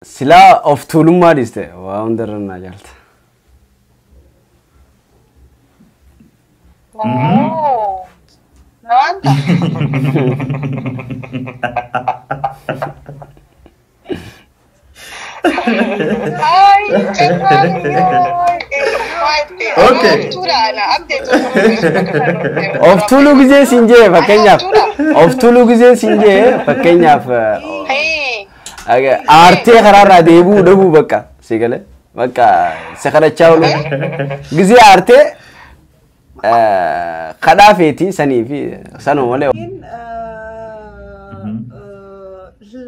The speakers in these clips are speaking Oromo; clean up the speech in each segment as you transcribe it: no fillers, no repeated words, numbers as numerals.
Sila of tulummaa dhiste waa hundarrannaa jaalta. Naanta. Ay, Okay. Of tulu gisee sinjee fakkeenyaaf. Of tulu gisee sinjee fakkeenyaaf. Aartee karaarraa deebuu dhabuu bakka sigale bakka sakadachaa oolu gisee aartee kadhaa feetii sanii fi sanuma malee.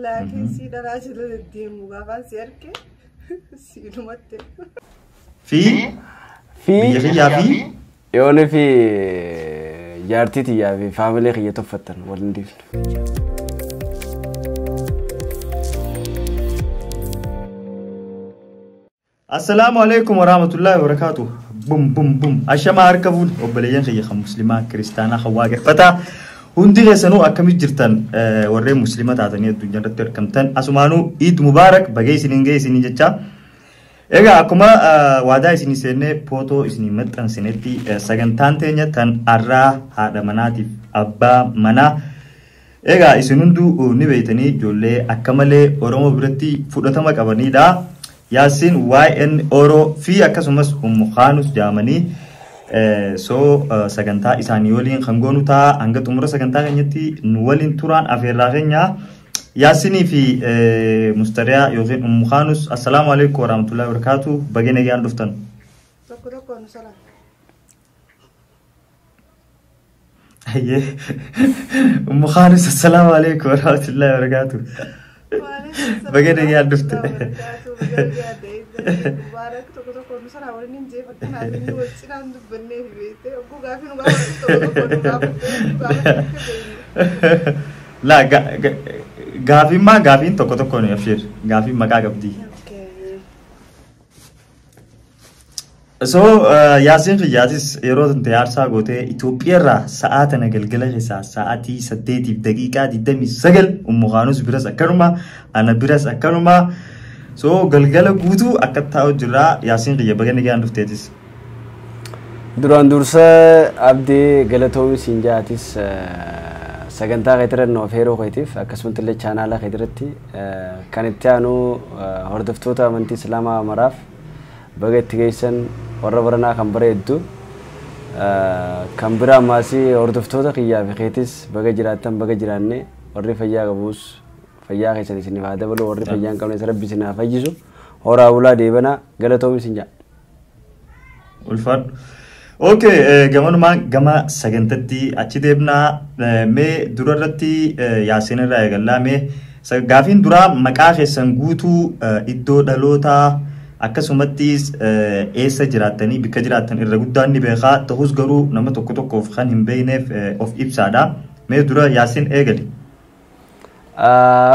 Laakiin si dhalaa jira deemu gaafaan si arge si dhumatte. Biyya kiyyaa fi yoonii fi jaartii tiyyaa fi faamilee kiyya toffattan waliin deemnu. Assalamu alaikum warahmatullahi wabarakatuh. Bum. Ashama harkabuun obboleeyyan kiyya kan muslimaa kiristaanaa kan waaqeffataa hundi keessanuu akkamit jirtan warreen muslima taatanii addunyaa irratti argamtan asumaanuu Eid Mubarak bagee isiniin ga'e isinii jecha. Egaa akkuma waadaa isinii seennee footoo isinii maxxansinetti sagantaan teenya tan arraa haadha manaatiif abbaa manaa. Egaa isin hunduu ni beeytanii ijoollee akka malee Oromoo biratti fudhatama qabanidha. Yaasin YN Oro fi akkasumas Ummuqaanus jaamanii sagantaa isaanii waliin kan goonu ta'a hanga xumura sagantaa keenyatti nu waliin turaan afeerraa keenya Yaasinii fi Mustariyaa yookiin Ummuqaanus assalamu alaikum warahmatullahi wabarakatuh bagee nagaan dhuftan. Tokko nu salaam. Ayyee Ummuqaanus assalamu alaikum warahmatullahi wabarakatuh bagee nagaan dhufte. Mubarak tokko nu salaam waliin jeefattan haadhanii wal cinaan dubbannee fi beekte ogguu gaafii nu gaafattu La gaafiin tokko ni afshir gaafiin maqaa qabdi. So Yaasin Fiyyaatis yeroo tante aarsaa gootee Itoophiyaarraa sa'aatana galgala keessaa sa'aatii 8:29 Ummuqaanus biras akkanuma ana biras akkanuma so galgala guutuu akka taa'u jira Yaasin Fiyya bagee nagaan dhufteetis. Duraan dursa abdii galatoomi sinjaatis sagantaa keetiran of heeroo keetiif akkasumas illee chaanaala keetiratti kan itti aanu hordoftoota amantii Islaamaa maraaf baga itti geessan warra baranaa kan bareeddu kan biraa ammaasii hordoftoota kiyyaa fi keetis baga jiraattan baga jiraanne warri fayyaa qabuus fayyaa keessan isiniif haa dabalu warri fayyaa hin qabnes rabbi isin haa fayyisu horaa bulaa deebanaa galatoomi sinjaa. Ulfaadhu. Okay, gama sagantatti achi deebnaa mee durarratti Yaasin irraa eegallaa mee gaafiin duraa maqaa keessan guutuu iddoo dhalootaa akkasumattis eessa jiraattanii bikka jiraattan irra guddaan ni beekaa ta'us garuu nama tokkoof kan hin beekneef of ibsaadha mee dura Yaasin eegali.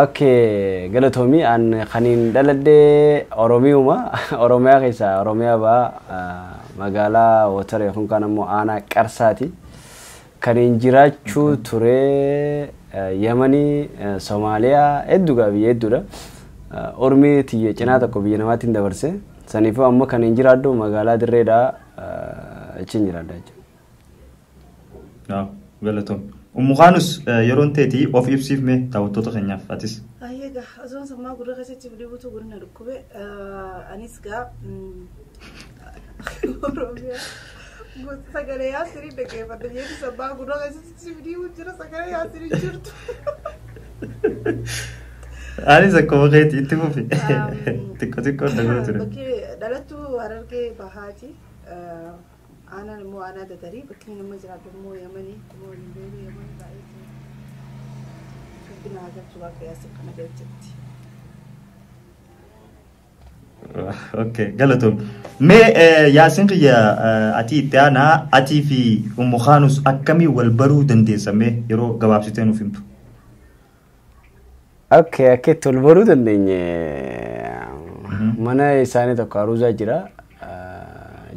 Okay, galatoomi an kaniin dhaladhee Oromiyaa keessaa Oromiyaa ba'aa magaalaa Watar yookiin kan ammoo aanaa Qarsaati. Kaniin jiraachuu ture Yemanii Somaaliyaa hedduugaa biyya hedduudha. Ormii tiyya cinaa tokko biyya namaatiin dabarse. Saniifuu ammoo kaniin jiraadhu magaalaa Dirreedhaa achiin jiraadha jechuudha. Galatoom. Ummuqaanus yeroon teetii of ibsiif mee daawwattoota keenyaaf atis. Ayyaga azoon sammaa gurra keessatti bidibuutu gurna dhukkube anis gaa Oromiyaa gosa sagalee Yaasirii dhaggeeffadha jedhu sabbaa gurra keessatti bidibuu jira sagalee Yaasirii jirtu. Anis akkuma keetii itti fufi xiqqoo dhagoo ture. Bakkee dhalattuu Harargee Bahaati. Aanaan immoo aanaa Dadarii bakki nama jiraatu immoo Yemanii immoo Limbeerii Yemanii baay'ee guddinaa galchuu akka Yaasiin kana galchetti. Okay, galatoom. Mee Yaasin Fiyya ati itti aanaa atii fi Ummuqaanus akkamii wal baruu dandeessamee yeroo gabaabsitee nuuf himtu? Okay, akkeetti wal baruu dandeenye mana isaanii tokko Aruuzaa jira.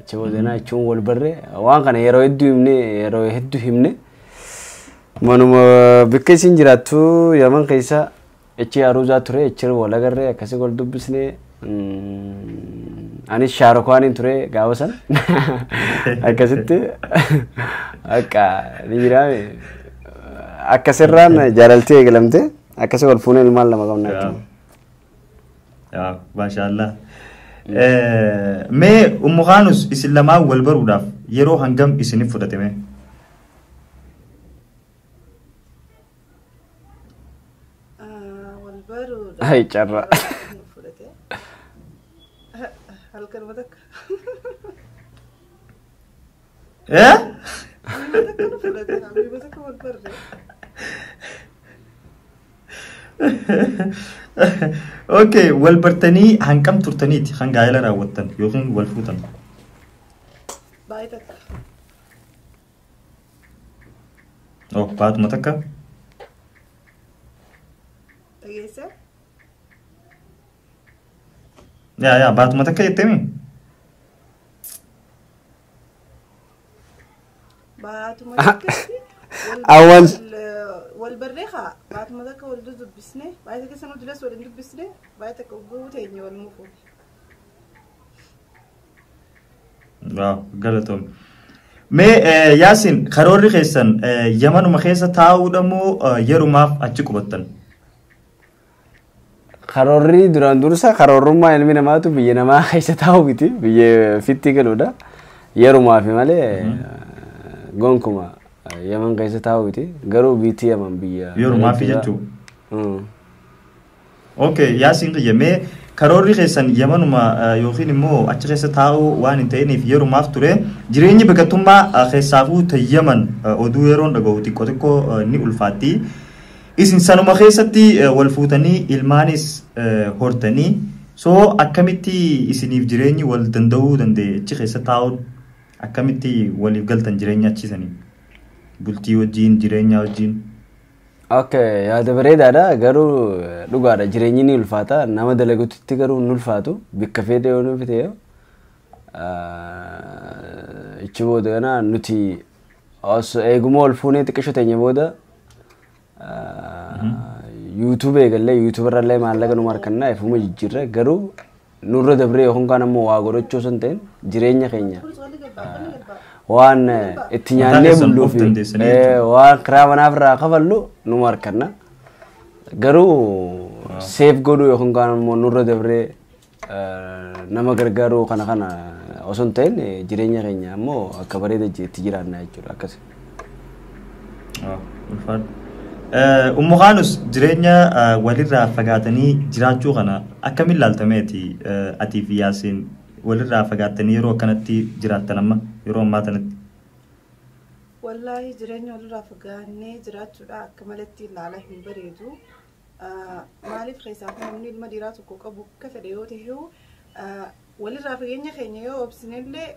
Chawazana chuun wal barre waan kana yeroo hedduu himne manuma bikka isin jiraattu Yaman keessa echi aruuzaa ture echi wal agarree akkasii wal dubbisnee anis shaarokaanin ture gaafa san akkasitti akka ni jiraame akkasirraan jaalaltii eegalamte akkasii wal fuunee ilmaan lama qabna jechuudha. yaa maashaallah. Mee Ummu Khaanus isin lamaan wal baruudhaaf yeroo hangam isiniif fudhatame? wal baruudhaaf Hai carra. fudhate halkan matakka fudhate matakka wal barre. Okay, wal bartanii hangam turtaniiti kan gaa'ela raawwattan yookiin wal fuutan? Baay'ee takka. Oh, baatuma takka? Dhageesse? Yaa baatuma takka jettemi? Baatuma takkatti Awwan wal barree haa baatuma takka wal dubbisne baay'ee takka sana dulas wal dubbisne baay'ee takka ugguu teenya wal mufu. Waaw, galatoom. Mee Yaasin karoorri keessan Yamanuma keessa taa'uudha moo yerumaaf achi qubattan? karoorri duraan dursa karoorummaa ilmi namaatu biyya namaa keessa taa'u miti biyya fitti galuudha yerumaa fi malee gonkuma Yaman keessa taa'u miti garuu biitti Yaman biyya Yerumaa fi jechuudha. Okay, Yaasin qiyya mee karoorri keessan Yamanuma yookiin immoo achi keessa taa'uu waan hin ta'iniif yerumaaf ture jireenyi baqattummaa keessaafuu Yaman oduu yeroon dhaga'u xiqqoo xiqqoo ni ulfaatti. Isin sanuma keessatti wal fuutanii ilmaanis hortanii soo akkamitti isiniif jireenyi wal danda'uu danda'e achi keessa taa'uun akkamitti waliif galtan jireenya achiisanii bultii wajjin jireenya wajjin? Okay, yaada bareedaadha garuu dhugaadha jireenyi ni ulfaata nama dalagutti garuu ni ulfaatu bikka fedhe yoo nuuf ta'e ichi booda kana nuti eeguma wal fuunee xiqqisho teenya booda YouTube eegalee YouTube irrallee maallaqa nu markannaa ifuma jijjiirra garuu nurra dabree yookaan kan ammoo waa godhachuu san ta'in jireenya keenya waan itti nyaannee bulluu fi waan kiraa manaaf irraa kafallu nu markanna garuu seef godhuu yookaan kan ammoo nurra dabree nama gargaaruu kana osoo hin ta'in jireenya keenya ammoo akka bareeda itti jiraanna jechuudha akkasi. Ummu Khaanus jireenya walirraa fagaatanii jiraachuu kana akkamiin ilaaltameeti atii fi Yaasiin walirraa fagaatanii yeroo akkanatti jiraattan amma yeroo ammaa kanatti? Wallaahi jireenya walirraa fagaannee jiraachuudha akka malatti ilaalaa hin bareedu. Maaliif keessaaf namni ilma dhiiraa tokko qabu akka fedhe yoo ta'e walirraa fageenya keenya yoo obsinellee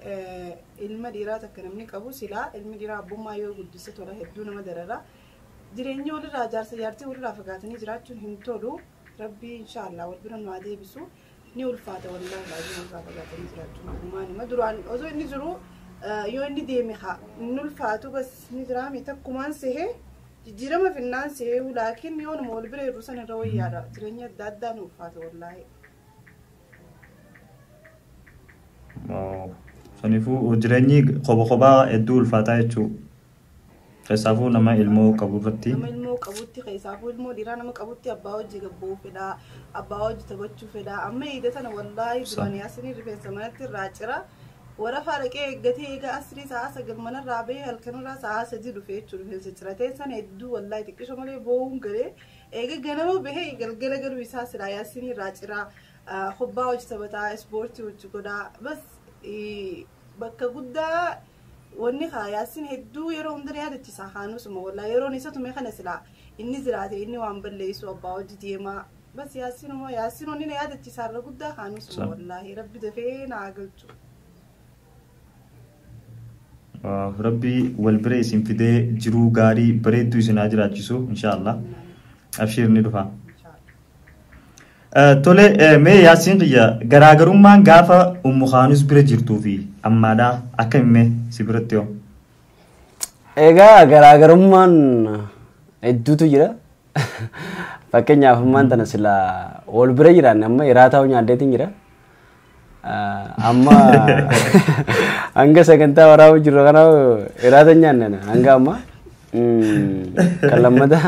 ilma dhiiraa takka namni qabu silaa ilmi dhiiraa abbummaa yoo guddise tola hedduu nama darara. Jireenya walirraa jaarsa jaartii walirraa fagaatanii jiraachuun hin tolu. Rabbii inshaallah wal bira nu haa deebisu. Ni ulfaata wallaahi baay'ee walirraa fagaatanii jiraachuun dhugumaanima duraan osoo inni jiru yoo inni deeme haa inni ulfaatu bas ni jiraame takkumaan sehee jijjiirama finnaan sehee laakiin yoo nama wal bira jiru sana irra wayyaadha jireenya adda addaa ni ulfaata wallaahi. Saniifuu jireenyi kophaa hedduu ulfaataa jechuudha. Keessaafuu nama ilmoo qabu irratti. Nama ilmoo qabutti keessaafuu ilmoo dhiiraa nama qabutti abbaa hojii gabboo fedha abbaa hojii taphachuu fedha amma eeda sana wallaahi duraan Yaasiin rifeensa manatti irraa cira warafaa dhaqee eeggatee eega asrii sa'a 9 manarraa bahee halkanirraa sa'a 3 dhufee jechuudha rifeensa ciratee sana hedduu wallaahi xiqqisho malee boo'uun galee eega ganama bahee galgala galuu isaa silaa Yaasiin irraa cira hobbaa hojii taphataa ispoortii hojii godhaa bas bakka guddaa. Wanni Yaasiin hedduu yeroo hundaa yaadachiisa haanusuma wallaahi yeroon isa tume kana silaa inni jiraate inni waan balleessu abbaa hojii deemaa bas Yaasiin onni na yaadachiisa irra guddaa haanusuma wallaahi rabbi dafee na galchu. Rabbi wal bira isin fidee jiruu gaarii bareedduu isin haa jiraachisu inshaallah abshir ni dhufa. Tole mee Yaasiin qiyya garaagarummaan gaafa Ummu Khaanus bira jirtuu fi ammaadhaa akkamimme si biratti yoo? Egaa garaagarummaan hedduutu jira. fakkeenyaaf ammaan tana sila ol bira jiraan amma iraataa nyaaddeetiin jira. Amma hanga sagantaa waraabuu jiru kana iraata nyaanna hanga amma kan lammata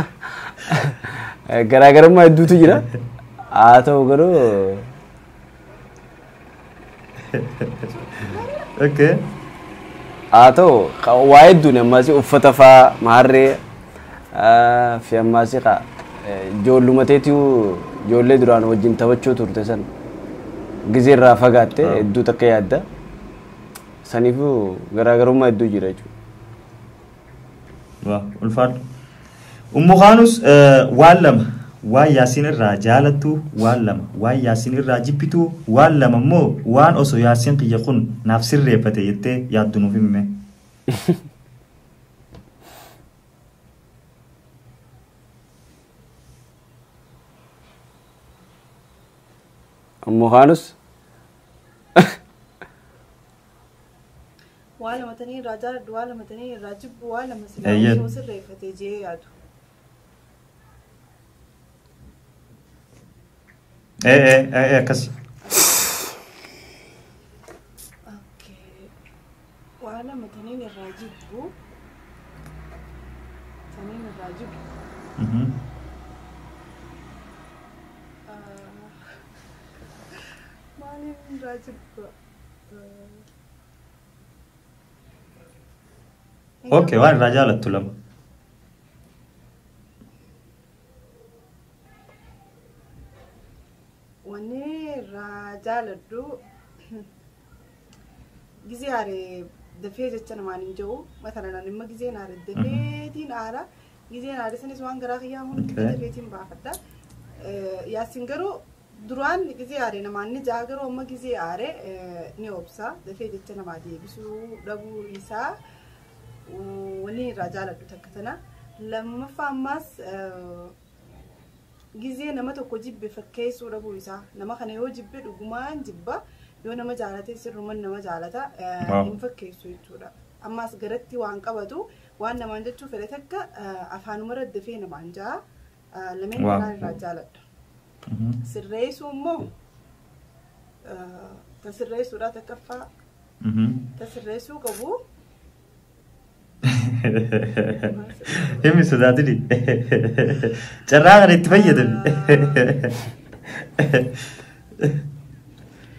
garaagarummaa hedduutu jira. Haa ta'u garuu Okay. haa ta'u waa hedduun ammas uffata fa'aa maharree fi ammas ijoollumateetu ijoollee duraan wajjin taphachuu turte san gizee irraa fagaatte hedduu takka yaadda saniifuu garaagarummaa hedduu jira jechuudha. Waa ulfaadhu. Ummu Khaanus waan lama waan Yaasiin irraa jaalattu waan lama waan Yaasiin irraa jibbitu waan lama immoo waan osoo Yaasiin qiyya kun naaf sirreeffate jettee yaaddu nuuf hime. Ummu Khaanus wala matani raja wala matani rajib wala Ayyad. masila sirreeffate jee yaadu. Akkas. Okay. Wala matani rajibu tani rajibu mali rajibu Okay, waan irraa jaalattu lama. wanni rajaladdu gize are dafee jecha namaan hin jiru matalan animma gizeen are dafeetiin aara gizeen are sanis waan garaa kiyyaa hundi Okay. dafeetiin baafadha Yaasiin garuu duraan gizee are namaan ni jaa garuu amma gizee are ni obsa dafee jecha namaa deebisuu dhabuu isaa wanni rajaladdu takka tana lammaffaa ammas gizee nama tokko jibbe fakkeessuu dhabuu isaa nama kana yoo jibbe dhugumaan jibba yoo nama jaalate sirruman nama jaalata hin fakkeessu jechuudha. Ammas garatti waan qabatu waan namaan jechuu fedhe takka afaanuma raddafee namaan jaa lameen kanaan irraa jaaladha. Sirreessuu immoo kan sirreessuudha takkaffaa kan sirreessuu qabu. Himi sodaatini. Carraa kana itti fayyadami.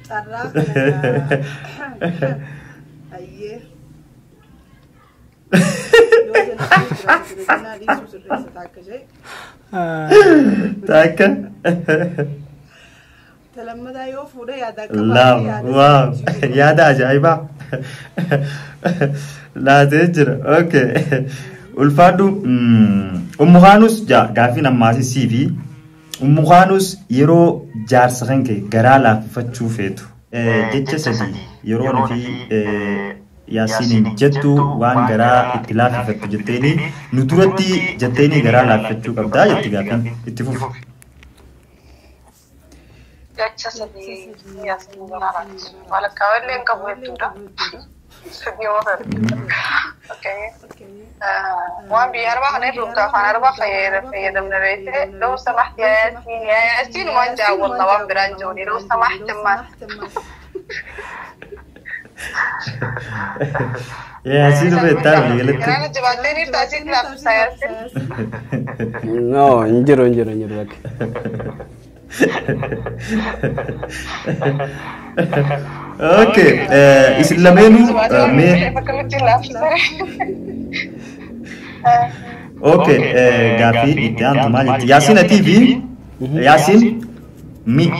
Carraa kana ayyee. Yoo jenna dhiisuu sirreessa taakka jee. Taakka. Talammadaa yoo fuudhee yaada Lama. Waaw. Yaada ajaa'ibaa. Laatee jira. Okay. Ulfaadhu. Ummu Khaanus gaafiin ammaasii fi Ummu Khaanus yeroo jaarsa kan kee garaa laaffifachuu feetu. Jecha sadii yeroo fi Yaasiin jettu waan garaa itti laaffifattu jetteeni nu duratti jetteeni garaa laaffifachuu qabdaa jetti gaafiin itti fufu. Jecha sadii Yaasiin garaa laaffifachuu walakkaa wallee hin qabu jechuudha. Okay. وان بيربح نبرك فانا ربح يدمنا بيته لو سمحت يا ياسين يا ياسين ما جاء والله وان برانجوني لو سمحت ما Yaasiin beektaa biqilatti. انا جبتني تاجين لابس ياسين No, injiru bakka. Okay, isin lameenuu mee Okay, gaafii itti aantu maal jetti? Yaasiin atii fi Yaasiin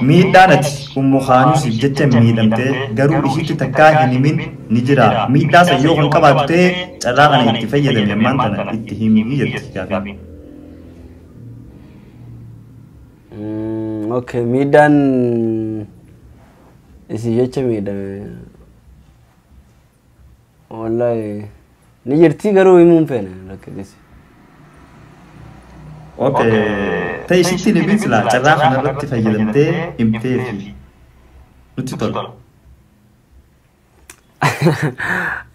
miidhaan ati Ummu Khaanus jecha miidhamtee garuu ishiitti takkaa hin himin ni jira. Miidhaa san yoo kan qabaatu ta'e carraa kana itti fayyadame ammaan tana itti himii jetti gaafiin. Okay, miidhaan isi jecha miidhame wallahi ni jirti garuu himuun feene rakkisi. Okay, ta'e ishiitti ni binsila carraa kanarratti fayyadamtee himtee fi nutti tola.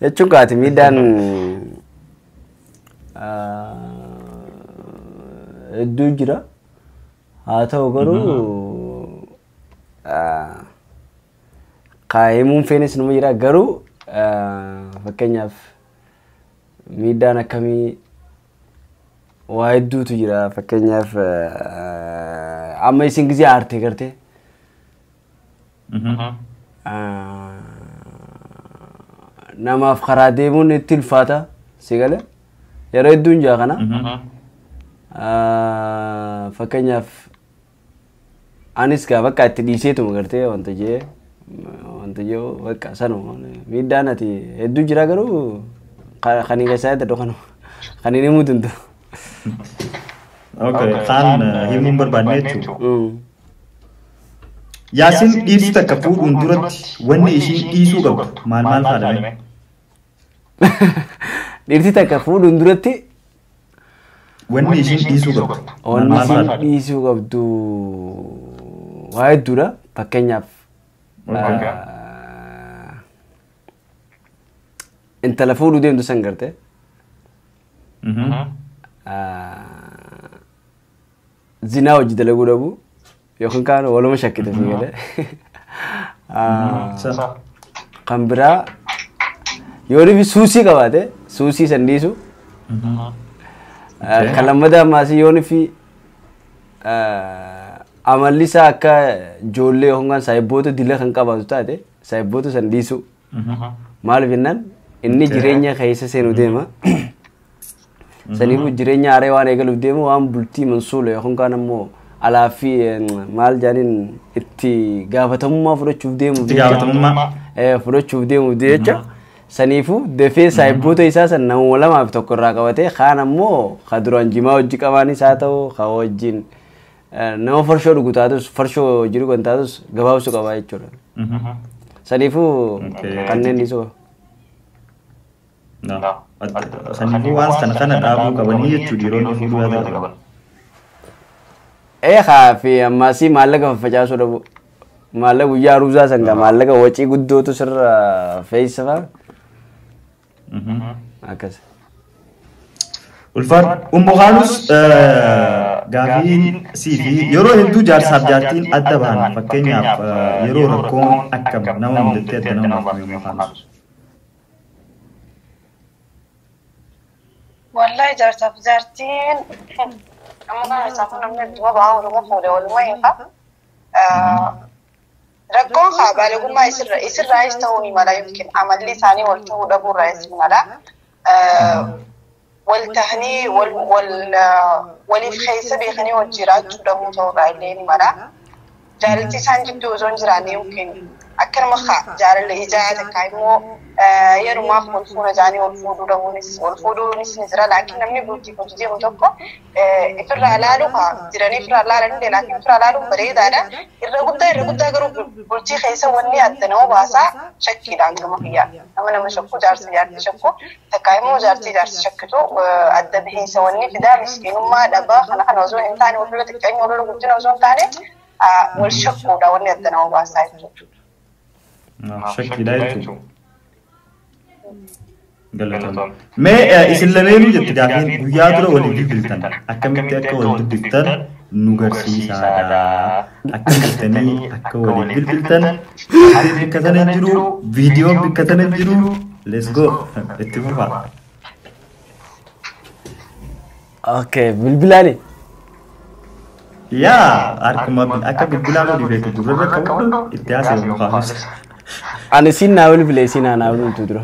Jechuun kaati miidhaan hedduu jira. haa ta'u garuu qaa'imuun feenis numa jira garuu fakkeenyaaf miidhaan akkamii waa hedduutu jira fakkeenyaaf amma isin gisee aartee gartee namaaf karaa deemuun itti ulfaata si gale yeroo hedduun jaa kana fakkeenyaaf anis gaa bakka itti dhiiseetuma gartee wanta jee bakka sanuma miidhaan ati hedduu jira garuu kan keessaa itti dhokanu kan inni mutuntu. Okay, kan himuun barbaadne jechuudha. Yaasin dhiirsi takka fuudhuun duratti wanni ishiin dhiisuu qabdu maal faadhame? Dhiirsi takka fuudhuun duratti wanni ishiin dhiisuu qabdu wanni ishiin dhiisuu qabdu waa hedduudha fakkeenyaaf intala fuudhuu deemtu san gartee zinaa hojii dalaguu dhabu yookiin kaan waluma shakkite fi galee kan biraa yoo dhibi suusii qabaate suusii san dhiisu kan lammataa ammaas yoo dhibi amalli isaa akka ijoollee yookiin kaan saayibboota dila kan qabaatu taate saayibboota san dhiisu maaliif jennaan inni jireenya keessa seenu deema saniifu jireenya aaree waan eegaluuf deemu waan bultii mansuula yookiin kaan ammoo alaa fi maal jaaniin itti gaafatamummaa fudhachuuf deemuuf jecha saniifu dafee saayibboota isaa san nama lamaaf tokko irraa qabatee kaan ammoo ka duraan jimaa hojii qabaanis haa ta'u ka wajjin nama farshoo dhugu taatus farshoo jiru kan taatus gabaabsu qabaa jechuudha saniifu kanneen dhiisuu saniifuu waan kana dhaabuu qabanii jechuudha yeroo fuudhuu yaada qaban. Haa fi ammaasii maallaqa faffacaasuu dhabu maallaqa guyyaa ruuzaa sangaa maallaqa wacii guddootu sirra fe'isa fa'a. Akkas. Ulfaat Umbohaanus gaafiin siifi yeroo hedduu jaarsaaf jaartiin adda bahan fakkeenyaaf yeroo rakkoon akka nama mudattee adda nama Umbohaanus. Wallahi jaarsaaf jaartiin amma kana isaaf namni duba ba'aa oromoo fuudhe walumaa hiika rakkoon haa baalagummaa isirraayis ta'uu ni mala yookiin amalli isaanii wal ta'uu dhabuurraayis ni mala wal tahanii waliif keessa beekanii wal jiraachuu dhabuu ta'urraa illee ni mala jaalalli isaan jidduu osoo hin jiraanne yookiin akkanuma jaalala ijaa takkaa immoo yerumaaf wal fuudha jaanii wal fuudhuunis ni jira laakiin namni bultii hojii deemu tokko ifirraa ilaaluu jiranii ifirraa ilaalan illee laakiin ifirraa ilaaluun bareedaadha irra guddaa garuu bultii keessa wanni adda nama baasaa shakkiidhaan gama kiyyaa nama shakku jaarsi shakku takkaa immoo jaarsi shakkitu adda baheessa wanni fidaa miskiinummaa dhabaa kana osoo hin taane wal lola xiqqeenya wal lola guddina osoo hin taane wal shakkuudha wanni adda nama baasaa jechuudha. Shakkiidha jechuudha. Galatoon. Mee isin lameenuu jetti gaafiin guyyaa dura waliin bilbiltan akkamitti akka wal dubbiftan nu garsiisaadha. Akkamittanii akka waliin bilbiltan haalli bikka sana jiru viidiyoon bikka sana jiru let's go itti fufaa. Okay, bilbilaani. Yaa harkuma akka bilbilaan walii beeku gurra qabu itti haasa'u Umbohaanus. Ani siin naa bilbilee siin naa bilbiltu dura.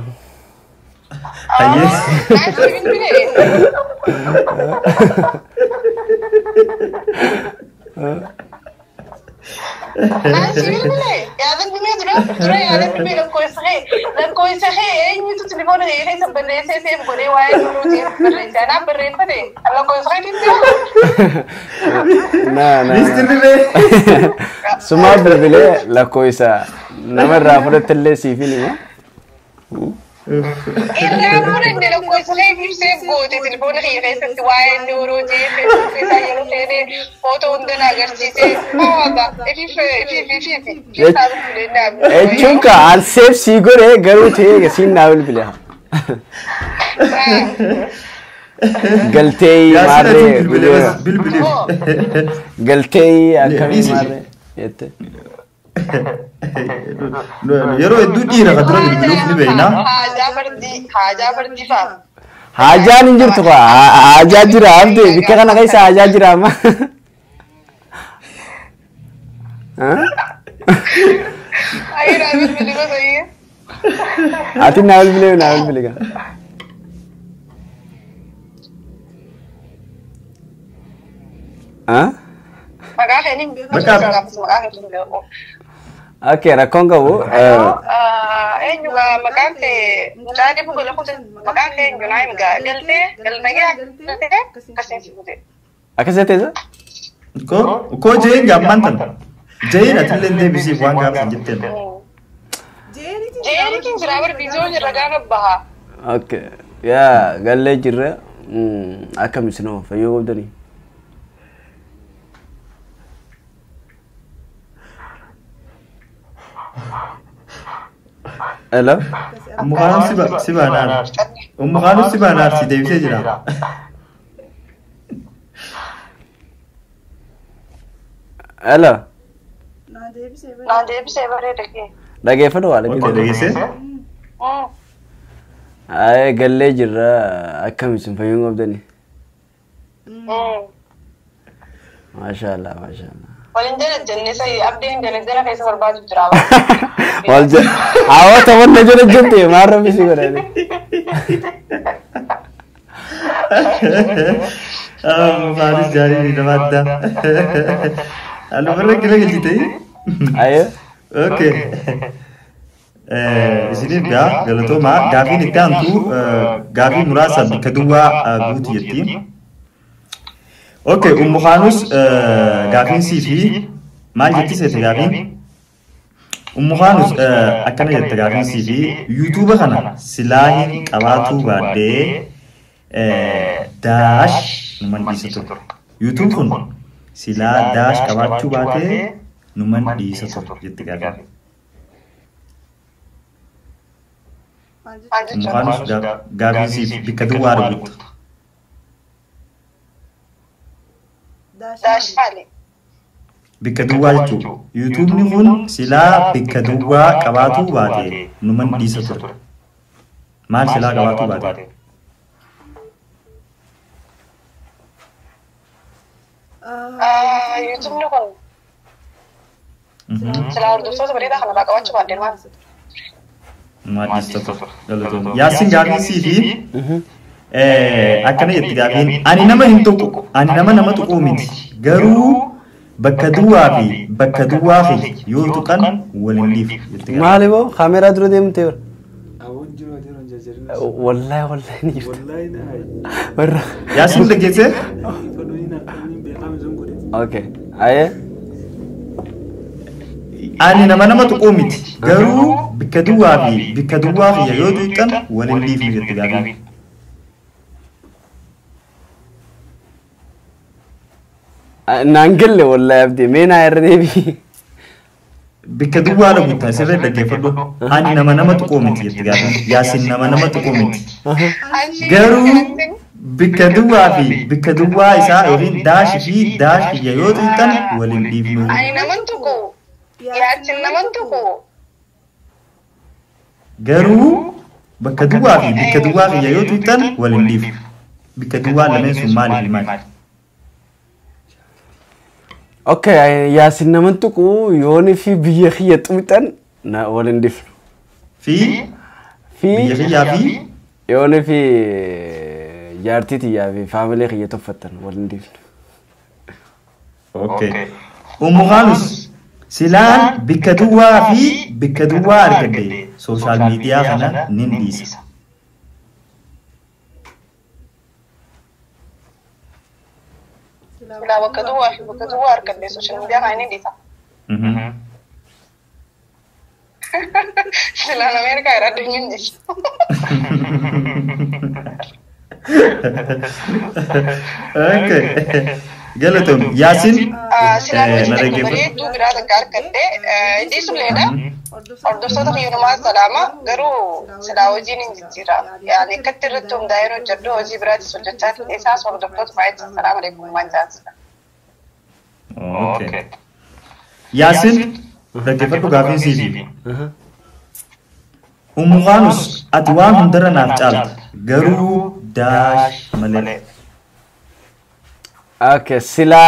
Suma bilbilee lakkoofsa namarraa fudhattellee siif hima. Irraa fuudhanii lakkoofsa ibsee goote telefoona kiyya keessatti waa'ee neurojii feesbuuk isaa yeroo ta'ee footoo hundan agarsiisee jechuun kaan seef sii godhee garuu ta'ee siin naa bilbile. galtee maarree bilbili galtee akkamii maarree jette. yeroo hedduu dhiira ka dura bilbiluuf ni beekna. Haajaa bardii fa'a. Haajaan hin jirtu kwa haajaa jira abdee bikka kana keessa haajaa jira amma. Ayi naa bilbili gosa iyyee. Ati naa bilbili kan. Maqaa keenya maqaa keenya. Okay, rakkoon qabu. Eenyu maqaan kee mucaa dhibbu gola kutan maqaan kee eenyu naa himaa galtee akkasiin si kute. Akkasii teessa? Ko jeen gamman tan. Jeen atillee deebisiif waan gaafsan jetteen. Jeeritiin jira bar biizoo jirra gaafa baha. Okay. Yaa gallee jirra akkam isinoo fayyoo qabdanii. Hello? Mukhaanus si baanaar si deebisee jira. Hello? Naa deebisee bareeda kee. Dhageeffadhu waa dhageessee? Ay gallee jirra akkam isin fayyoo qabdanii. Maashaallah. Waliin jenne sai abdiin jenne keessa barbaadu jira. Awwa wanna jenne maarra bisi godhani. Faaris jari namadda. Allo barra kila gilti. Ayo. Okay. Isinin galatoma gaafin itti aantu gaafii muraasa bakka duwwaa guutu jettiin. Okay, Khanus gaafin sifi maal jetti seete gaafin? Khanus akkana jette gaafin sifi YouTube kana silaahin qabaatu baadhee dash numan dhiisa ture. YouTube kun silaa dash qabaachuu baatee numan dhiisa ture jette gaafin. Khanus gaafin sifi bikka duwwaa argattu. Bikka duwwaa jechuudha. YouTube kun silaa bikka duwwaa qabaatu baate numan dhiisa ture. Maal silaa qabaatu baate? YouTube kun silaa hordoftoota bareedaa kanarraa qabaachuu baatee maal dhiisa ture. Yaasin gaafii siifi akkana jetti gaafiin ani nama hin tuqu ani nama tuquu miti garuu bakka duwwaa fi bakka duwwaa fi yoo tuqan waliin dhiif jetti gaafiin. Maali boo kaameraa dura deemtee bara? Wallahi ni jirtu. Warra. Yaasin dhageessee? Okay. Aye. Ani nama tuquu miti garuu bakka duwwaa fi yoo tuqan waliin dhiif jetti gaafiin. Nangalle wallahi abdi meena irreebi bikka duwwaa la gutta sirre dhaggeeffadhu ani nama tuquu miti jetti gaafa yaasin nama tuquu miti garuu bikka duwwaa isaa yookiin daash yoo tuqan waliin dhiifnu ani nama tuqu yaasin nama tuqu garuu bakka duwwaa yoo tuqan waliin dhiif bikka duwwaa lameen sun maali Okay, yaasin naman tuqu yooni fi biyya kiyya xuuxan na waliin dhifnu. Biyya kiyyaa fi yooni fi jaartii tiyyaa fi faamilee kiyya toffattan waliin dhifnu. Okay. Khanus silaan bikka duwwaa argadde sooshaal miidiyaa kana nin dhiisa. Silaa bakka duwwaa argadde sooshaal miidiyaa kana nin dhiisa. Silaan Ameerikaa irraa addunyaa jirti. Okay. Galatom Yasin silaan bareedduu biraa takka argadde dhiisuleedha. hordoftoota kiyyonumaa salaama garuu silaa hojiin hin jijjiira yaani akkatti irratti hundaa'ee hojjedhu hojii biraatis hojjechaa isaas hordoftoota baay'ee salaam alaikum waan jaansidha. Okay. Yaasin dhaggeeffadhu gaafiin siifi. Umuqaanus ati waan hundarra naaf caalta garuu daash malee. Okay, sila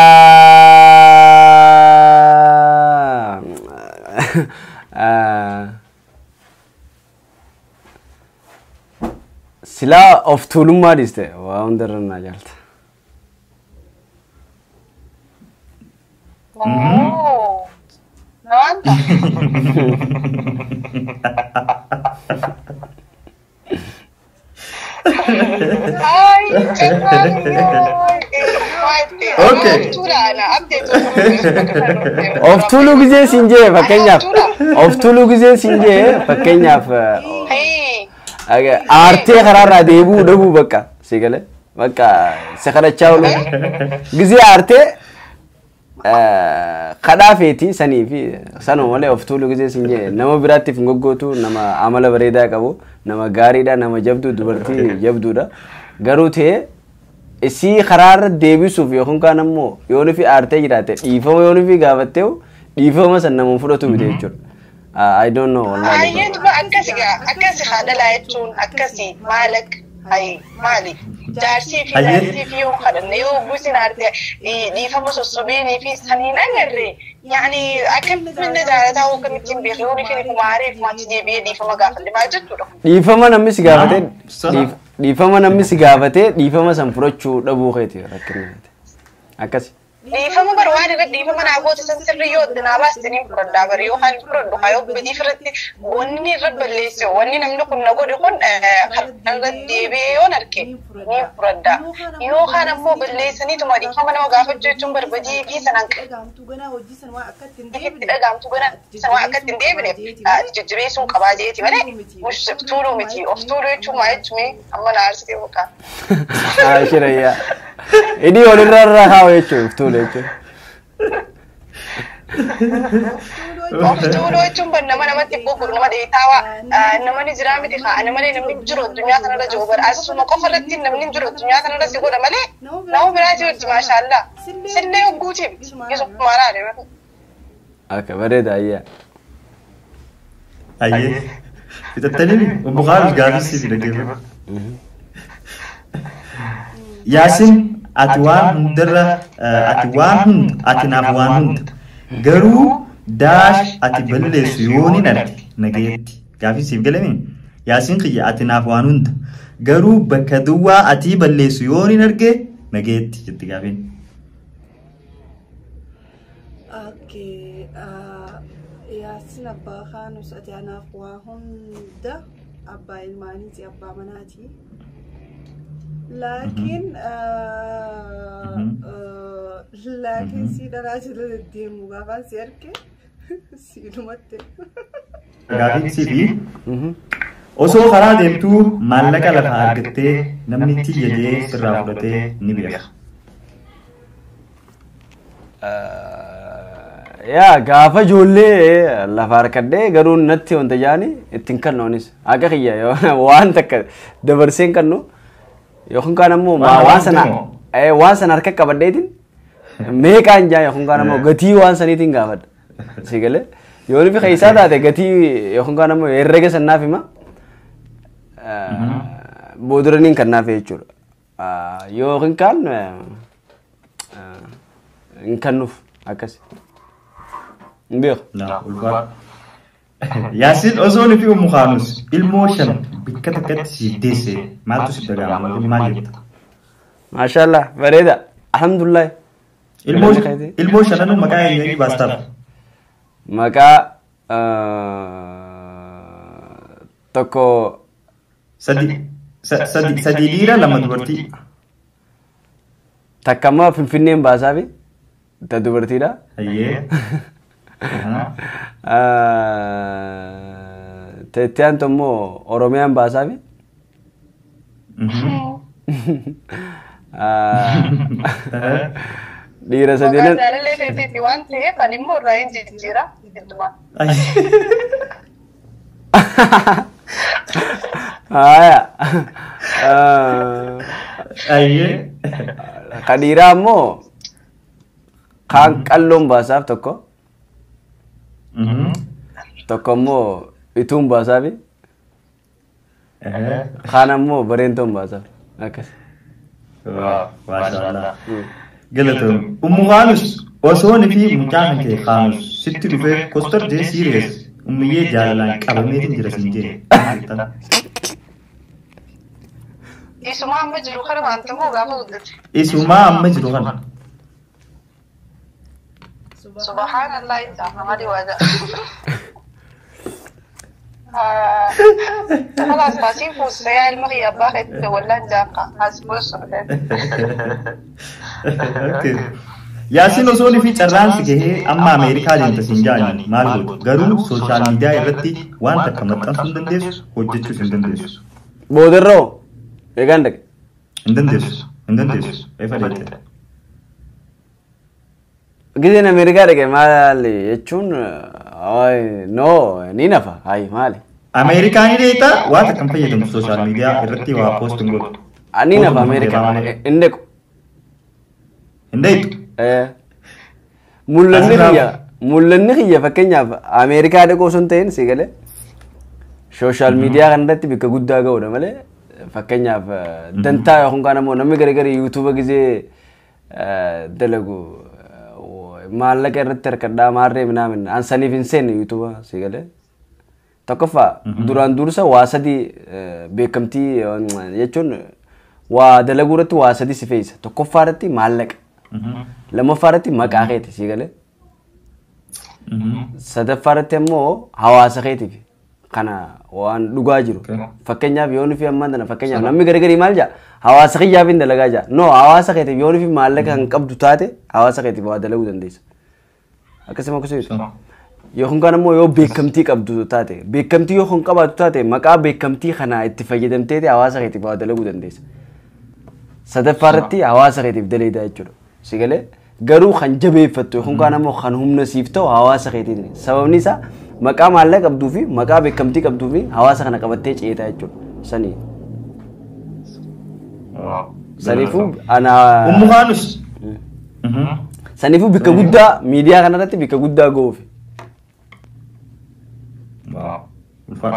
sila of tulummaa dhiste waa hundarra naa jaalta. Nawanta. Okay. Of tulu gisee sinjee fakkeenyaaf of tulu gisee sinjee fakkeenyaaf aartee karaarraa deebuu dhabuu bakka si galee bakka si kadhachaa oolu gisee aartee kadhaa feetii sanii fi sanuma malee of tulu gisee sinjee nama biraattiif hin goggootu nama amala bareedaa qabu nama gaariidha nama jabduu dubartii jabduudha garuu ta'ee isii karaarra deebisuuf yookaan kaan ammoo yoon fi aartee jiraate dhiifama yoon fi gaafattee dhiifama san nama fudhatu miti jechuudha. I don't know wallahi. Ayyee akkasi haadhalaa jechuun akkasi maalak maali jaarsii fi jaarsii fi yoo kadhanne yoo guusin aartee dhiifama sossobeenii fi saniin agarre yaani akkamitti jaalataa hookamittiin beeku yoo dhifin kumaareef maatii deebi'ee dhiifama gaafatte maal jechuudha. Dhiifama namni si gaafatee dhiifama namni si gaafatee dhiifama san fudhachuu dhabuu keeti rakkinnaati akkasi. Dhiifama bar waan irratti dhiifama naa goota san sirrii yoo dinaa baastanii fudhadhaa bari yoo haan fudhadhu hayoo badiif irratti wanni irra balleesse wanni namni kun na godhe kun irra deebi'ee yoon arge ni fudhadhaa yoo haan ammoo balleessaniituma dhiifama nama gaafachuu jechuun barbadii fi sanaan itti dhagaamtu gana san waa akkatti hin deebine jajjabeessuun qabaa jeeti malee tuuluu miti of tuuluu jechuun maa jechuun amma na aarsitee boqaa. Shirayyaa. Ini olirra irra haa jechuun tuuluu jechuun. Of tuuluu jechuun ban namatti boqoru nama dheetaawaa namni jiraa miti haa namni jiru addunyaa kanarra jiru bar asuma qofa irratti namni jiru addunyaa kanarra si godha malee nama biraati hojii maashaallah sillee hogguutiif isuma raadhe. Akka bareeda ayyaa. Ayyee. Fitattanii Bukhaaris gaafisii fi dhaggeeffama. Yaasin ati waan hundarra ati naaf waan hunda garuu daash ati balleessu yoo ni arge nagayetti gaafisiif galame Yaasin kiyya ati naaf waan hunda garuu bakka duwwaa ati balleessu yoo ni arge nagayetti jetti gaafin. Okay, Yaasin abbaa kaanus ati anaaf waa hunda abbaa ilmaaniiti abbaa manaati. لكن سيدا راجل الدين مغافان سيركي سيدو متى غافين سيدي osoo karaa deemtuu maallaqa lafa argattee namni itti jedhee sirraa fudhatee ni beeka. Yaa gaafa ijoollee lafa harkadhee garuu natti wanta jaani ittiin kannoonis akka kiyya waan takka dabarseen kannoo yookaan kaan ammoo waan sana harka qabadheetiin meeqaan jaa yookaan kaan ammoo gatii waan saniitiin gaafadha si galee yoo nufi keessaa taate gatii yookaan kaan ammoo herrega sannaaf hima booduraniin kan naaf jechuudha yookaan kaan hin kannuuf akkasi hin beeku. Yaasin osoo nufi Umuqaanus ilmoo shan bakka takkatti siif deesse maaltu si dhagahama maal jetta? Maashaallah bareeda alhamdulillah. Ilmoo shananuu maqaa eenyuun baastaaf? Maqaa tokko sadi dhiira lama dubartii. Takka ammoo Finfinneen baasaafi ta dubartiidha. Ayyee. Teetiyaan tommoo Oromiyaan baasaafi. Dhiira sadiinan. Jaalallee feetii waan ta'eef ani immoo irraa hin jijjiira. Aya. Ayyee. Kadhiiraa immoo kaan qalloon baasaaf tokko. Tokko immoo ituun baasaafi. Kaan ammoo bareentoon baasaaf. Akkas. Maashaallah. Galatoon. Ummuhaanus osoo fi mucaan kee Haanus sitti dhufee kostar jee siiriyees ummiyyee jaalalaan qabameetiin jira siin jee. Isumaa amma jiru kana maanta moo gaafa guddate? Isumaa amma jiru kana. Subhanallah isa hamadi waja. خلاص باسين فوز يا المغي باخت ولا جاقة اسبوس اوكي ياسين وصولي في ترانس كه اما امريكا جنت سنجاني مالو غرو سوشال ميديا يرتي وانت كمتن سندندس وجچو سندندس بودرو يغاندك اندندس ايفادت غيدين امريكا دك مالي يچون اي نو نينفا هاي مالي امريكا نيتا وات كم فيدم سوشال ميديا يرتي وا بوستنج انينا في امريكا عندك mul'anni fakkeenyaaf Ameerikaa dhaqoo osoo hin ta'in sigalee sooshaal miidiyaa kanarratti bakka guddaa ga'uudha malee fakkeenyaaf dantaa yookaan kaan ammoo namni garagaraa yuutuuba gizee dalagu maallaqa irratti harkadhaa maarree minaamin ansaniif hin seenne yuutuuba sigalee tokkoffaa duraan dursa waa sadii beekamtii jechuun waa dalaguu irratti waa sadii si fe'isa tokkoffaa irratti maallaqa lammaffaa irratti maqaa keeti sigalee sadaffaa irratti ammoo hawaasa keetiif kana waan dhugaa jiru fakkeenyaaf yoon fi ammaan tana fakkeenyaaf namni garagarii maal jaa hawaasa kiyyaaf hin dalagaa jaa no hawaasa keetiif yoon fi maallaqa kan qabdu taate hawaasa keetiif waa dalaguu dandeessa akkasuma akkasuma yookaan kan ammoo yoo beekamtii qabdu taate beekamtii yoo kan qabaatu taate maqaa beekamtii kana itti fayyadamtee hawaasa keetiif waa dalaguu dandeessa sadaffaa irratti hawaasa keetiif daleedaa jechuudha sigalee garuu kan jabeeffattu yookaan kan ammoo kan humna siif ta'u hawaasa keetiif sababni isaa maqaa maallaqa qabduu fi maqaa beekamtii qabduu fi hawaasa kana qabattee ceetaa jechuudha sanii saniifuu ana ummuhaanus saniifuu bikka guddaa miidiyaa kanarratti bikka guddaa goofi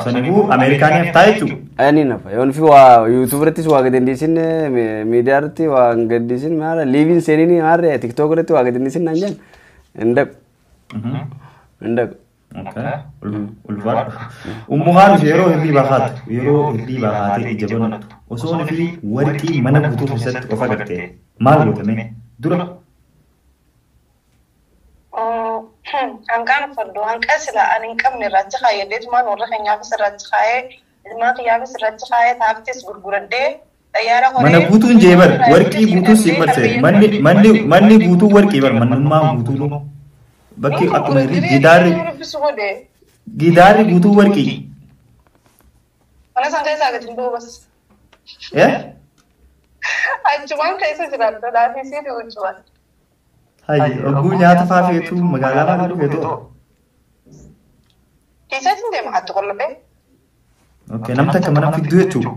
saniifuu Ameerikaaniif taa'e jechuudha. Ani nafa yoon fi waa yuutuub irrattis waa gadandeessin miidiyaa irratti waa gadandeessin maala liiviin seenini maarree tiktook irratti waa gadandeessin naan jedhan hindaqu. Ummuhaanus yeroo hirriibaa haatee ija banatu osoo fi warqii mana guutuu keessatti of agartee maal gootame dura. Angkaan farduu hanqa sila ani hin qabne irratti kaayee deetumaan warra keenyaafis irratti kaayee ilmaa kiyyaafis irratti kaayee taaftis gurguradhee xayyaara horee mana guutuun jeebar warqii guutuu si marsee manni guutuu warqii bar mannummaa guutuu bakki akkuma gidaarri guutuu warqii. Mana san keessaa gadi duubas. Achumaan keessa jiraattu laafii siiti uchumaan. Hai, oguu nyaata faafeetu magaalaa maal dhufeetoo? Keessatti hin deema hattu qollofee. Okay, namni takka mana fidduu jechuudha.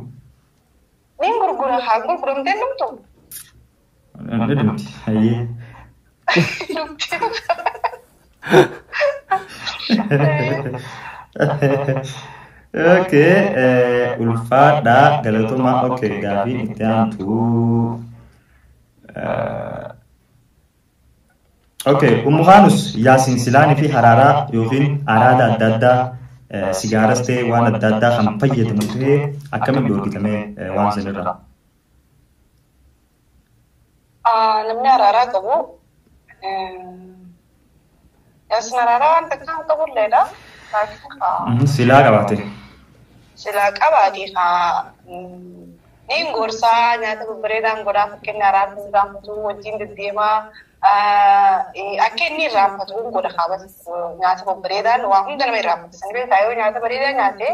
Niin gurgura haa gurguramtee namtu. Dhumti, hayyee. Okay, ulfaadhaa galatoomaa okay gaafii itti aantu. Okay, ummuhaanus yaasin silaanii fi haraaraa yookiin araada adda addaa sigaaras ta'e waan adda addaa kan fayyadamu ta'ee akkamiin dhoorgitamee waan sanirraa? Namni araaraa qabu yaasin araaraa waan takka kan qabulleedha. Silaa qabaate. Silaa qabaate niin gorsaa nyaata babbareedaan godhaa fakkeenya araarri raamfatu wajjin deddeemaa akka inni raamfatu godha qaaba nyaata babbareedaan waan hunda nama raamfatu sani beekaa yoo nyaata bareedaa nyaate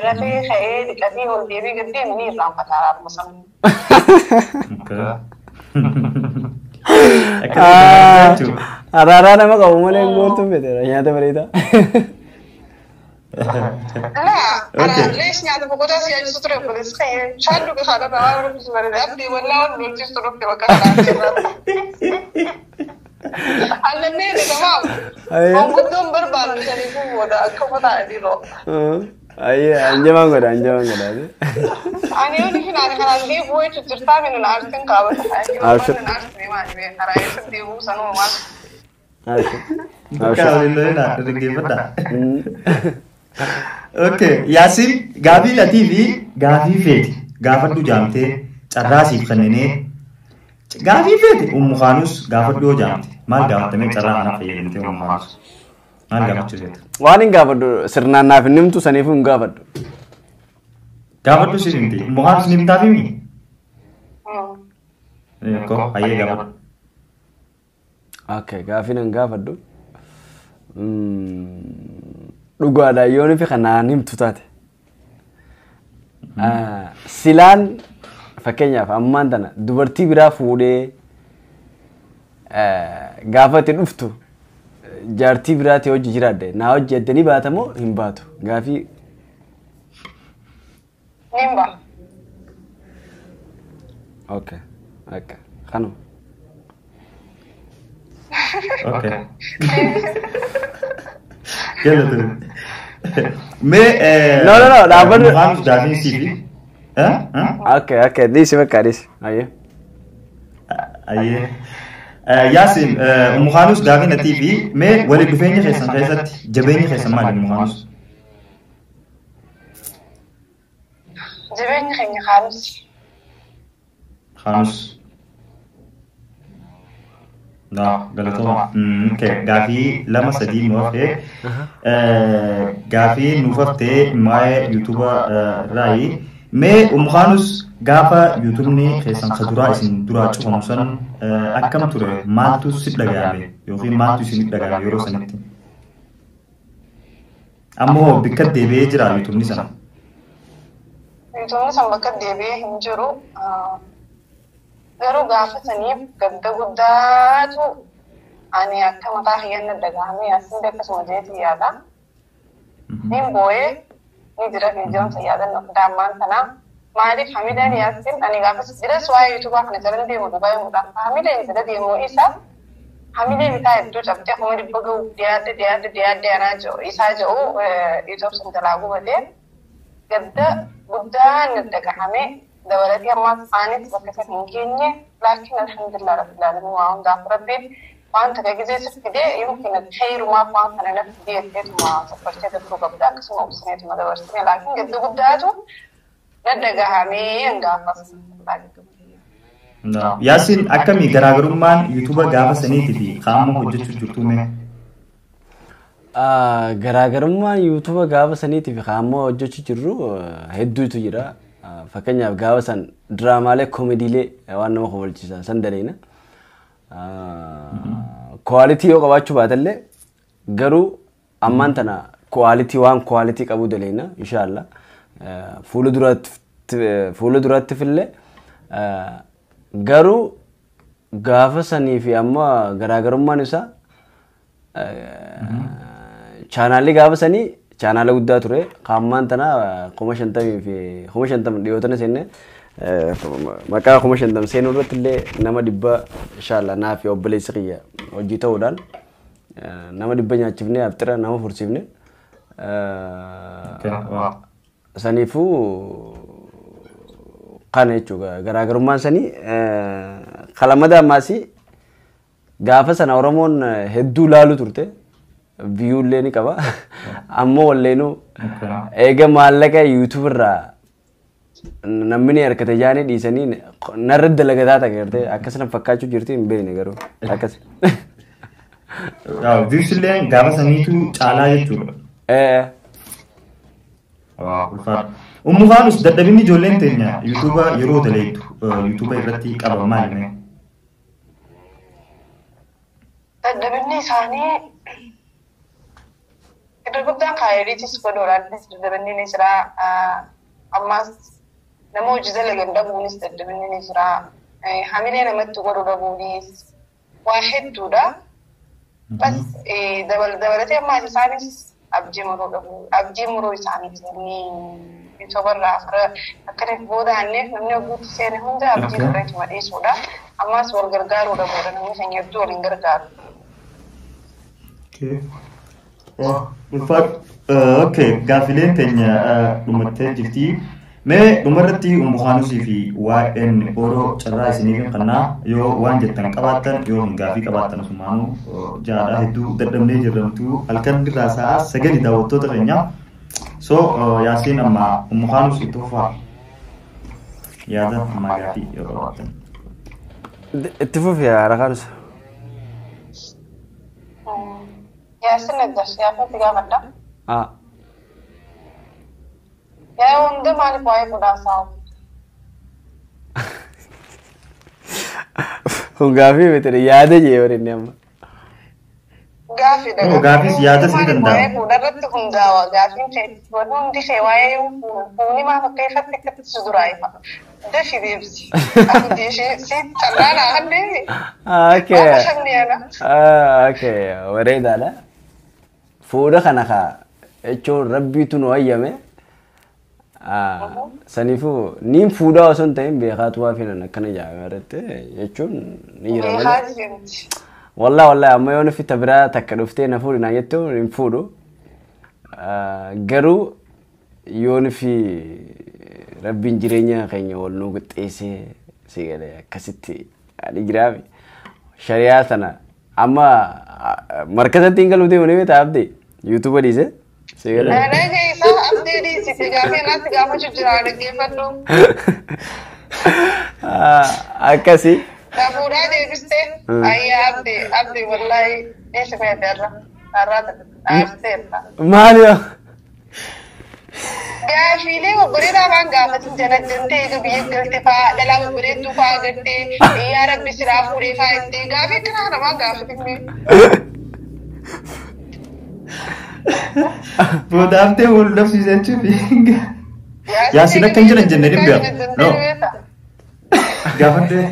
rafee ka'ee dhiqatee ol deebii gaddeemu ni raamfata araaruma sana. Araaraa nama qabu malee goortuu federa nyaata bareedaa. لا أنا ليش يعني بقول أسي أجلس تروح بس خير شادو كخارة بقى ولا بس برد أبدي ولا ولا تجلس تروح بكرة على النيل تمام هم بدهم بربان مشان يفهموا ده كم تعدي له أيه أنجمان كده هذه أنا يوني فينا أنا كان عندي بوي تجرتا من الأرض كابل عارف ما أجيب أنا يسدي وسنو ما Kau ini nak ringgit pada. Okay, Yasin, Gavi la TV, Gavi feti, Gavat du jamte, Charasi kanene, Gavi feti, Khanus, Gavat du jamte, mal Gavat me Charana feti, Khanus, mal Gavat chuzet. Warning Gavat, Serna Nafinim to Sanifum Gavat. Gavat du sirinti, Khanus nimta bimi. Ko, aye Gavat. Okay, Gafinan Gavat. Dhugaadha yoon fi kanaan himtu taate. Silaan fakkeenyaaf ammaan tana dubartii biraa fuudhee gaafa itti dhuftu jaartii biraatti hojii jiraadde naa hojjettanii baatamoo hin baatu gaafii. Nimba. Okay, okay, kanuma. Okay. Quelle tu? Mais no, d'abord Khanus David CV. Okay, this is Karis. Aye. Yasin, Khanus David TV, mais wali dufenya xessan xessat jabeni xessan mal Khanus. Jabeni Khanus. Khanus. No, galatoma. Okay, Gavi lama sadi nuafte. Gavi nuafte my YouTuber Rai. Me Khanus Gafa YouTube ni kesan khadura isin dura chukamusan akam ture maltu sit dagame. Yofi maltu sit dagame yoro sanati. Ammo bikat debe jira YouTube ni sana. YouTube ni sana bikat debe hinjuru. Garuu gaafa saniif gadda guddaatu ani akka mataa hiyyanna dagaamee asiin akkasuma jeetii yaada. Niin boo'ee ni jira fiidiyoomsa yaadannu daammaan sanaa maaliif hamileen yaasin ani gaafa jiras waa'ee yuutubaa kana jalan deemu dhugaa himuudha. Hamileen jala deemuu isa hamileen isaa hedduu cabdee kuma dhibba ga'u dhiyaadde anaa jiru isaa jiru yuutuubsan jalaa gubatee gadda guddaan dagaamee دولتي أما أنا تبكت ممكنني لكن الحمد لله رب العالمين وعند ربي وأنت كجزء سكدة يمكن الخير وما فان أنا نفسي أكيد ما سافرت تدخل قبلك اسمه بسنة ما دورتني لكن قد بدأته ندعها مين قافص Yasin akkami garaagarummaan YouTuber gaafa saniitii fi qaama hojjechuu jirtu mee? Garaagarummaan YouTuber gaafa saniitii fi qaama hojjechuu jirru hedduutu jira. Fakkeenyaaf gaafa san diraamaalee koomediilee waan nama kofalchiisan san daleena. Kwaalitii yoo qabaachuu baatallee garuu ammaan tana kwaalitii waan kwaalitii qabu daleena inshaallah. Fuula duraatti fillee garuu gaafa sanii fi amma garaagarummaan isaa chaanaalii gaafa sanii chaanaala guddaa ture qaammaan tana 50 fi 50 dhiyootana seenne maqaa 50 seenuu irratti illee nama dhibba inshaallah naa fi obboleessi kiyya hojii ta'uudhaan nama dhibba nyaachifnee aftira nama fursiifne saniifuu kana jechuudha garaagarummaan sanii qalamada ammaasii gaafa sana Oromoon hedduu laalu turte viyuulee ni qaba ammoo walleenu eega maallaqa YouTube irraa namni harkata jaanii dhiisanii narra dalagataa ta'e akkasana fakkaachuu jirti hin beekne garuu akkas. Viyuulee gaafa saniitu caalaa jechuudha. Ulfaata. Khanus dadhabinni ijoolleen teenya YouTuber yeroo daleetu YouTuber irratti qaban maali? Dadhabinni isaanii iddoo guddaa kaayiriitis godhuudhaanis dadhabinni ni jira. Ammas nama hojii dalagan dhabuunis dadhabinni ni jira. Hamilee namatti godhu dhabuunis waa hedduudha. Bas dabalatee ammaas isaanis abjii muruu isaaniitiin yuutuubarraa fira akkaniif booda anneef namni oguutti seene hunda abjii irratti madhiisuudha. Ammas wal gargaaruudha booda namni keenya hedduu waliin gargaaru. Okay, gaafileen keenya dhumattee jirti. Mee dhumarratti Umukhaanuusii fi waa'een Oroo carraa isiniif kannaa yoo waan jettan qabaattan yoo gaafii qabaattan sumaanuu jaadhaa hedduu dadhabnee jirramtu halkan irraa sa'a 9 daawwattoota keenya. So Yaasiin amma Umukhaanuus itti fufaa yaada amma gaafii yoo qabaattan. Itti fufi yaara Khaanuus. Yaasiin najjash yaafatti gaafadha. Ya onda maaliif waa'ee fudhaasaa? Kun gaafii miti yaada jee warri amma. Gaafiidha. Gaafis yaada sii danda'a. Waa'ee fuudharratti hundaa'a. Gaafiin wanti hundi ishee waa'ee fuuni maaf akka ifatti akkatti duraa ifa. Dashi deebisi. Abdii ishee si callaan haallee. Okay. Akka shanniyaana. Okay. Wareedaadha. Fuudha kana kaa jechuun rabbiitu nu hayyame. Sanifu niin fuudhaa osoo hin ta'in beekaatu waa filan akkana jaamarratti jechuun ni jira malee. Wallah amma yoo nufi tabiraa takka dhuftee na fuudhi naa jettu hin fuudhu. Garuu yoo nufi rabbiin jireenya keenya wal nu qixxeessee si galee akkasitti ani jiraafi. Shariyaa sana amma markazatti hin galuutee mana beektaa abdii yuutuuba dhiise. Nana keessa abdii dhiisite gaafii natti gaafa jijjiiraa dhaggeeffadhu. Akkasii. Fuudhaa deebistee ayyaa abdii wallaahi eessa feete irraa dhaabteetta. Maali yoo? Gaafiilee obboleedhaa waan gaafatin janajjantee egaa biyya galte fa'aa dhalaa obboleettuu fa'aa gartee yaa rabbi siraa fuudhee fa'aa itti gaafii kanaa namaa gaafatinne. Bodaamtee wal dhabsiisee jechuudha. Yaasiin akka hin jiran jennee dhibba. No. Gaafadhee.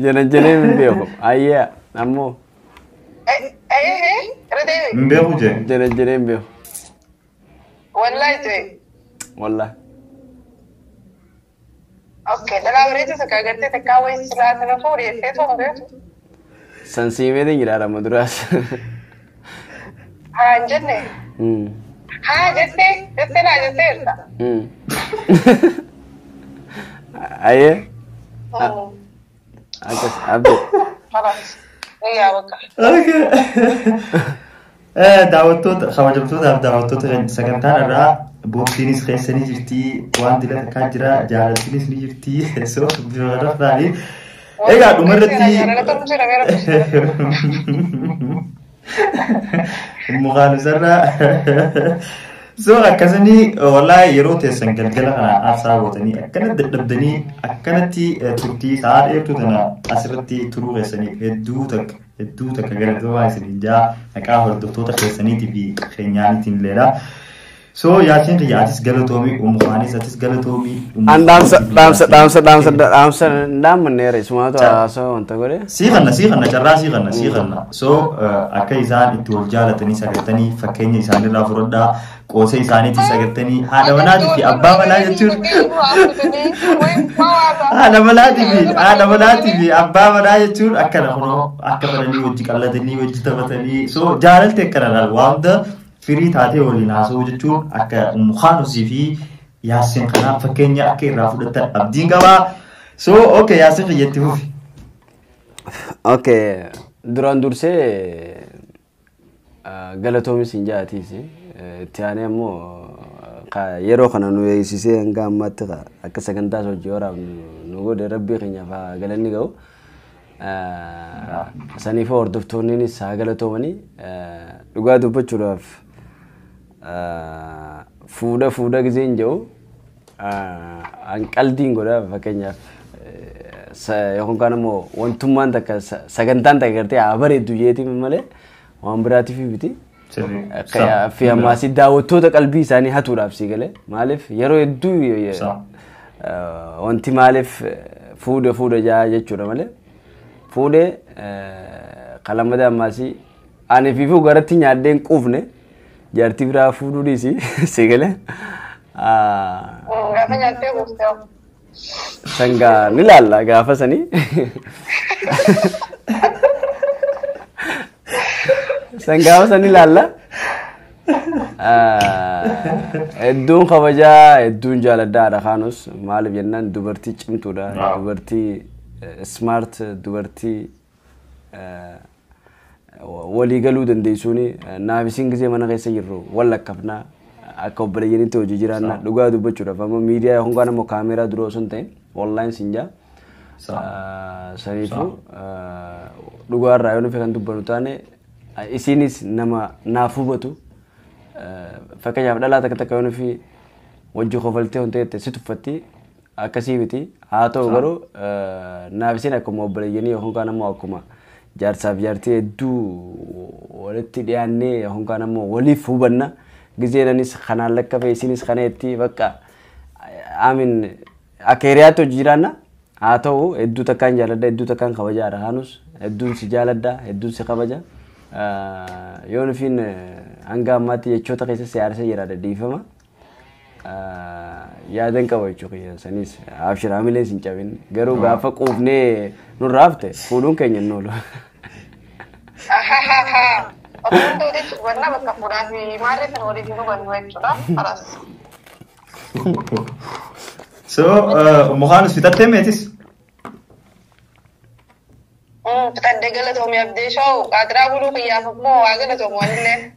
Jenen min beeku. Ayyaa ammoo. Min beeku jee. Jenen min beeku. Wallahi jee. Wallahi. Okay, dhalaa bareedu takka agartee takkaa wayii silaata na fuudhee toon beeku. Sansiimee jiraadha maduraas. Haa hin jenne. Haa jettee naa jetteerta. Ayyee. Akkas abdii. Yaa bakka. Daawwattoota kabajamtootaaf daawwattoota sagantaan irraa boksiinis keessanii jirti waan dila takkaa jira jaalaltiinis ni jirti so bifa ta'anii egaa dhumarratti Umukhaanuusarraa so akkasanii wallahi yeroo teessan galgala kana aarsaa gootanii akkana dadhabdanii akkanatti turtii sa'a dheertuu tana asirratti turuu keessanii hedduu takka galatoomaa isiniin jaa maqaa hordoftoota keessaniitii fi keenyaaniitiin illeedha. So Yaasiin kiyya atis galatoomii Umukhaanis atis galatoomii. An dhaamsa dhaammanneera isumaatu haasoo wanta godhe. Sii kanna carraa sii kanna. So akka isaan itti wal jaalatanii sagaltanii fakkeenya isaanirraa fudhadhaa qoosee isaaniitti sagaltanii haadha manaatii fi abbaa manaa jechuun. Haadha manaatii fi abbaa manaa jechuun akkana kunoo akka baranii wajji qallatanii wajji taphatanii so jaalalti akkana laal waanta firii taatee waliin haasa'uu jechuun akka Umukhaanuusii fi Yaasiin kanaa fakkeenya akka irraa fudhatan abdiin qabaa. So okay Yaasiin kiyyatti fufi. Okay duraan dursee galatoomis hin jaatiisi. Itti aanee ammoo yeroo kana nu eegsisee hanga ammaatti akka sagantaas hojii waraab nu godhe rabbii keenyaaf galanni ga'u. Saniifoo hordoftoonnis haa galatoomanii dhugaa dubbachuudhaaf fuudha gizeen jedhu an qaldiin godha fakkeenyaaf yookaan immoo wantummaan takka sagantaan takka gartee haa bareeddu jeetiin malee waan biraatiif miti. Fi ammaas daawwattoota qalbii isaanii hatuudhaaf si galee maaliif yeroo hedduu wanti maaliif fuudha jaa jechuudha malee fuudhee qalamada ammaasii ani fiifuu garatti nyaadheen quufne jaartii biraa fuudhuu dhiisi sigale. Gaafa nyaattee quuftee. Sangaa ni laalla gaafa sanii. Sangaafa sanii laalla. Hedduun kabajaa hedduun jaaladhaadha kaanus maaliif jennaan dubartii cimtuudha dubartii smart dubartii walii galuu dandeessuuni naafisiin gisee mana keessa jirru wal lakkafnaa akka obboleeyyanitti hojii jiraannaa dhugaa dubbachuudhaaf amma miidiyaa hongaan ammoo kaameeraa duroo osoo hin ta'in online sinjaa saniifuu dhugaa irraa yoo nufi kan dubbannu taane isiinis nama naaf hubatu fakkeenyaaf dhalaa takka yoo nufi wajji kofaltee hon ta'etti si tuffatti akkasii miti haa ta'u garuu naafisiin akkuma obboleeyyanii hongaan ammoo akkuma jaarsaaf jaartii hedduu walitti dhiyaannee hongaan ammoo waliif hubanna gizeenanis kanaan lakkafe isiinis kaneetti bakka aamin akka hiriyaatti hojii jiraanna haa ta'u hedduu takkaan jaaladha hedduu takkaan kabajaadha haanus hedduun si jaaladha hedduun si kabaja yoo nufiin hanga ammaatti jechoota keessa siyaasa jiraadha dhiifama yaadan qaba jechuudha sanis abshir hamileen sin cabin garuu gaafa quufnee nurraa hafte fuudhuun keenya hin oolu. Otoo duuti wanna bakka fuudhaa fi maarree sana waliif hin hubannu jechuudha. Karas. So Mohaanus fixattee meetis? Fixaddee galatoomii abdee shoo qaatiraa buluu kiyyaaf ammoo waa galatoomu walillee.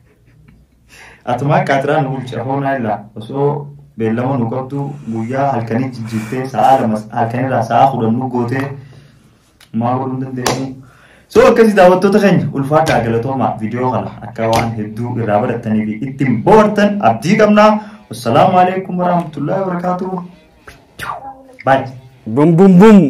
Atumaa qaatiraa nu bulcha hoonaa illaa osoo beellama nu qabdu guyyaa halkanii jijjiirtee sa'a lama halkanirraa sa'a kudhannuu gootee maa godhuu dandeessu. So akkasii daawwattoota keenya ulfaadhaa galatoomaa viidiyoo kana akka waan hedduu irraa barattanii fi ittiin bohaartan abdii qabnaa. Wassalaamu alaikum warahmatullahi wabarakatuh. Bye. Boom boom boom.